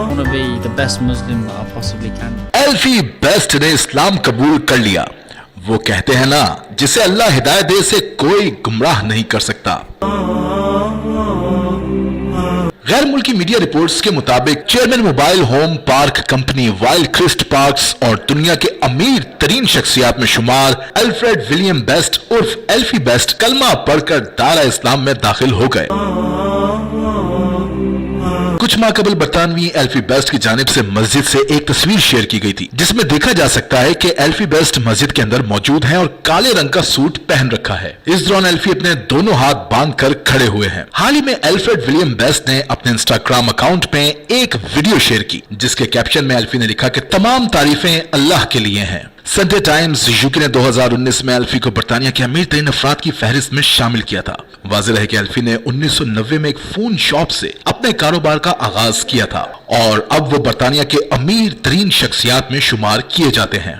want to be the best Muslim that I possibly can. Alfie Best ने इस्लाम कबूल कर लिया। वो कहते हैं ना, जिसे अल्लाह हिदायत दे से कोई गुमराह नहीं कर सकता। गैर मुल्की मीडिया रिपोर्ट्स के मुताबिक chairman mobile home park company Wild Crest Parks और दुनिया के अमीर तरीन शख्सियात में शुमार अल्फ्रेड विलियम बेस्ट उर्फ एल्फी बेस्ट कलमा पढ़कर दायरा इस्लाम में दाखिल हो गए। कुछ माह कबल बरतानवी एल्फी बेस्ट की जानिब से मस्जिद से एक तस्वीर शेयर की गई थी, जिसमें देखा जा सकता है कि एल्फी बेस्ट मस्जिद के अंदर मौजूद हैं और काले रंग का सूट पहन रखा है। इस दौरान एल्फी अपने दोनों हाथ बांध कर खड़े हुए हैं। हाल ही में एल्फ्रेड विलियम बेस्ट ने अपने इंस्टाग्राम अकाउंट में एक वीडियो शेयर की, जिसके कैप्शन में एल्फी ने लिखा कि तमाम तारीफें अल्लाह के लिए हैं। संडे टाइम्स यूके ने 2019 में एल्फी को बरतानिया के अमीर तरीन अफराद की फहरिस्त में शामिल किया था। वाज़ेह है कि एल्फी ने 1990 में एक फोन शॉप से अपने कारोबार का आगाज किया था और अब वो बरतानिया के अमीर तरीन शख्सियात में शुमार किए जाते हैं।